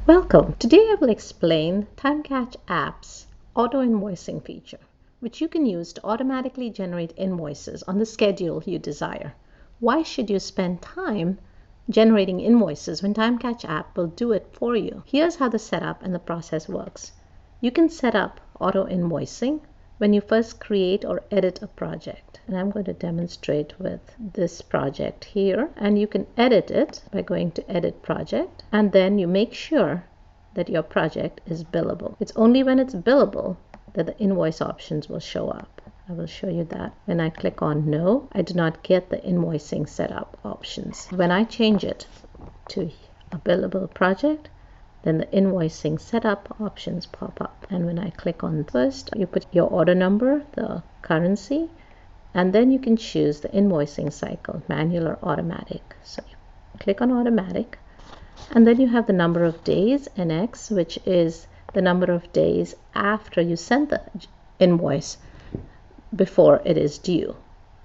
Welcome. Today I will explain TimeCatchApp's auto-invoicing feature, which you can use to automatically generate invoices on the schedule you desire. Why should you spend time generating invoices when TimeCatchApp will do it for you? Here's how the setup and the process works. You can set up auto-invoicing when you first create or edit a project. And I'm going to demonstrate with this project here. And you can edit it by going to Edit Project. And then you make sure that your project is billable. It's only when it's billable that the invoice options will show up. I will show you that. When I click on No, I do not get the invoicing setup options. When I change it to a billable project, then the invoicing setup options pop up. And when I click on first, you put your order number, the currency, and then you can choose the invoicing cycle, manual or automatic. So you click on automatic, and then you have the number of days, NX, which is the number of days after you sent the invoice before it is due.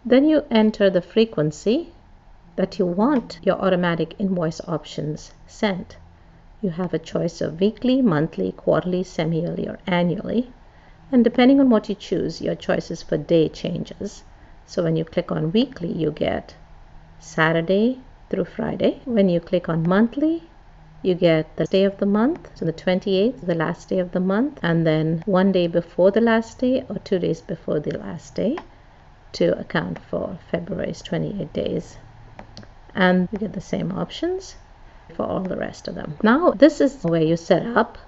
Then you enter the frequency that you want your automatic invoice options sent. You have a choice of weekly, monthly, quarterly, semi-yearly, or annually. And depending on what you choose, your choices for day changes. So when you click on weekly, you get Saturday through Friday. When you click on monthly, you get the day of the month, so the 28th, the last day of the month, and then one day before the last day or 2 days before the last day to account for February's 28 days. And you get the same options for all the rest of them. Now, this is where you set up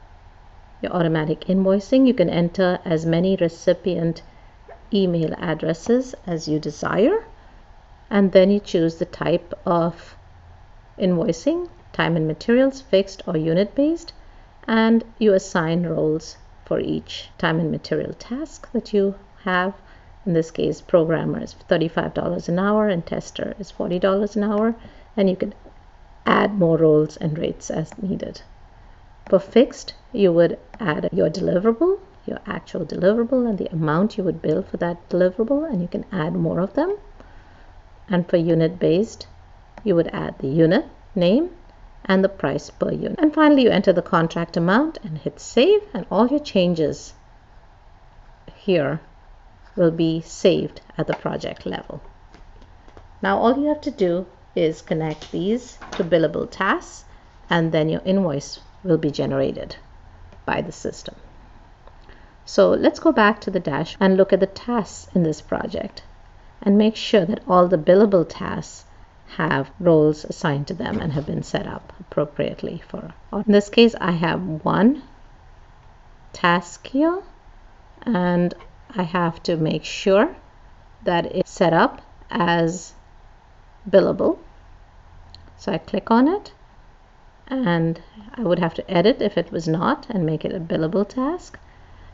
your automatic invoicing. You can enter as many recipient email addresses as you desire, and then you choose the type of invoicing, time and materials, fixed or unit based, and you assign roles for each time and material task that you have. In this case, programmer is $35 an hour and tester is $40 an hour, and you can add more roles and rates as needed. For fixed, you would add your deliverable, your actual deliverable, and the amount you would bill for that deliverable, and you can add more of them. And for unit based, you would add the unit name and the price per unit. And finally, you enter the contract amount and hit save, and all your changes here will be saved at the project level. Now all you have to do is connect these to billable tasks, and then your invoice will be generated by the system. So let's go back to the dash and look at the tasks in this project and make sure that all the billable tasks have roles assigned to them and have been set up appropriately for. In this case, I have one task here, and I have to make sure that it's set up as billable. So I click on it, and I would have to edit if it was not and make it a billable task.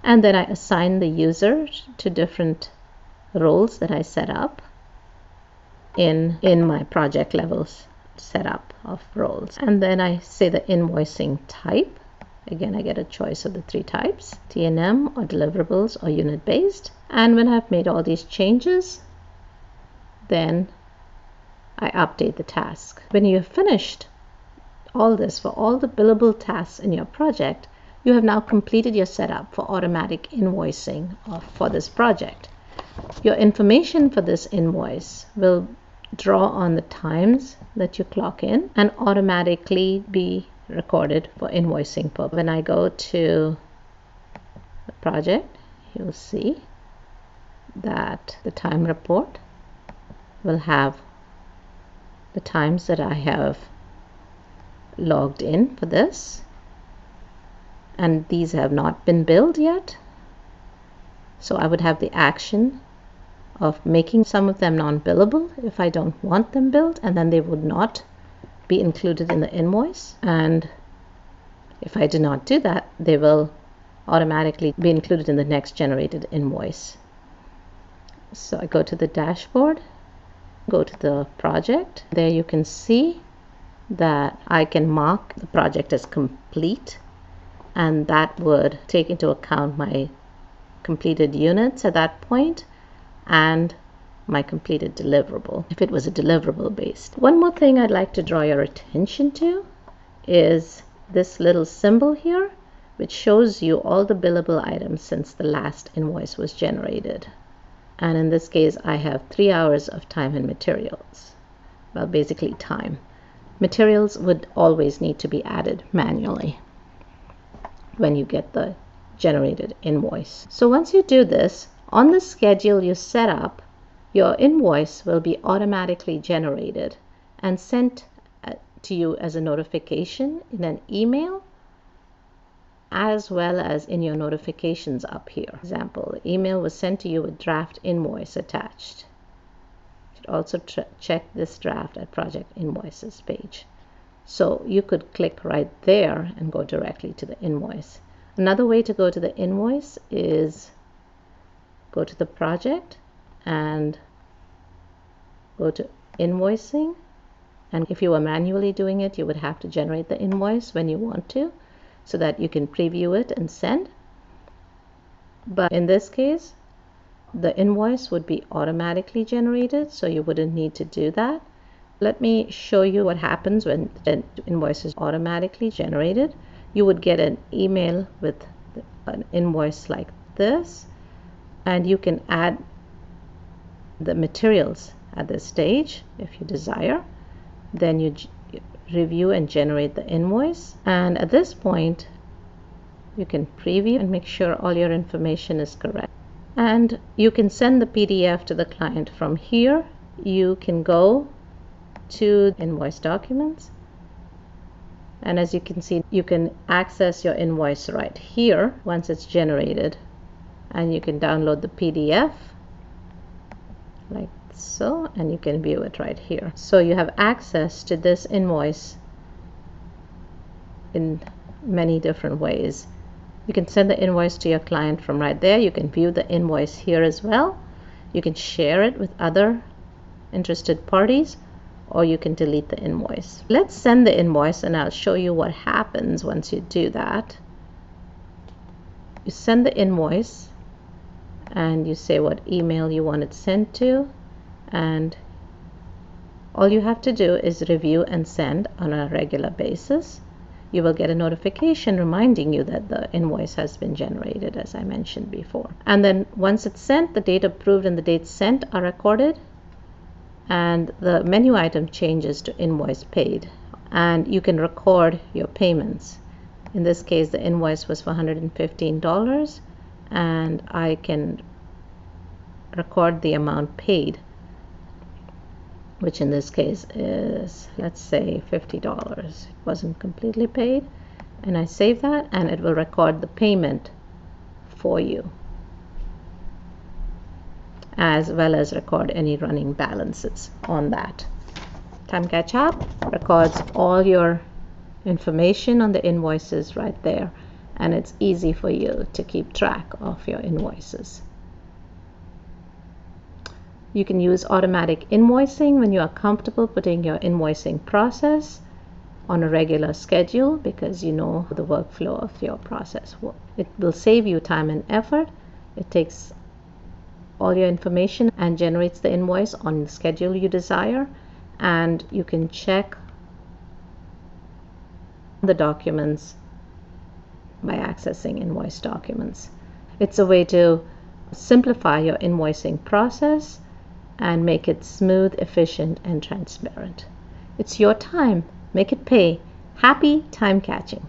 And then I assign the user to different roles that I set up in my project levels setup of roles. And then I say the invoicing type. Again, I get a choice of the 3 types, T&M or deliverables or unit based. And when I've made all these changes, then I update the task. When you have finished all this for all the billable tasks in your project, you have now completed your setup for automatic invoicing for this project. Your information for this invoice will draw on the times that you clock in and automatically be recorded for invoicing purposes. When I go to the project, you'll see that the time report will have the times that I have logged in for this, and these have not been billed yet. So I would have the action of making some of them non-billable if I don't want them billed, and then they would not be included in the invoice. And if I do not do that, they will automatically be included in the next generated invoice. So I go to the dashboard, go to the project. There you can see that I can mark the project as complete, and that would take into account my completed units at that point and my completed deliverable if it was a deliverable based. One more thing I'd like to draw your attention to is this little symbol here, which shows you all the billable items since the last invoice was generated. And in this case, I have 3 hours of time and materials. Well, basically time. Materials would always need to be added manually when you get the generated invoice. So once you do this, on the schedule you set up, your invoice will be automatically generated and sent to you as a notification in an email, as well as in your notifications up here. For example, the email was sent to you with draft invoice attached. You should also check this draft at project invoices page. So you could click right there and go directly to the invoice. Another way to go to the invoice is go to the project and go to invoicing. And if you were manually doing it, you would have to generate the invoice when you want to, so that you can preview it and send. But in this case, the invoice would be automatically generated, so you wouldn't need to do that. Let me show you what happens when the invoice is automatically generated. You would get an email with an invoice like this, and you can add the materials at this stage if you desire. Then you review and generate the invoice, and at this point you can preview and make sure all your information is correct, and you can send the PDF to the client. From here you can go to invoice documents, and as you can see, you can access your invoice right here once it's generated, and you can download the PDF like so, and you can view it right here. So you have access to this invoice in many different ways. You can send the invoice to your client from right there. You can view the invoice here as well. You can share it with other interested parties, or you can delete the invoice. Let's send the invoice, and I'll show you what happens once you do that. You send the invoice and you say what email you want it sent to, and all you have to do is review and send on a regular basis. You will get a notification reminding you that the invoice has been generated, as I mentioned before. And then once it's sent, the date approved and the date sent are recorded, and the menu item changes to invoice paid, and you can record your payments. In this case, the invoice was for $115, and I can record the amount paid, which in this case is, let's say, $50. It wasn't completely paid, and I save that, and it will record the payment for you, as well as record any running balances on that. TimeCatchApp records all your information on the invoices right there, and it's easy for you to keep track of your invoices. You can use automatic invoicing when you are comfortable putting your invoicing process on a regular schedule, because you know the workflow of your process. It will save you time and effort. It takes all your information and generates the invoice on the schedule you desire, and you can check the documents by accessing invoice documents. It's a way to simplify your invoicing process and make it smooth, efficient, and transparent. It's your time. Make it pay. Happy time catching.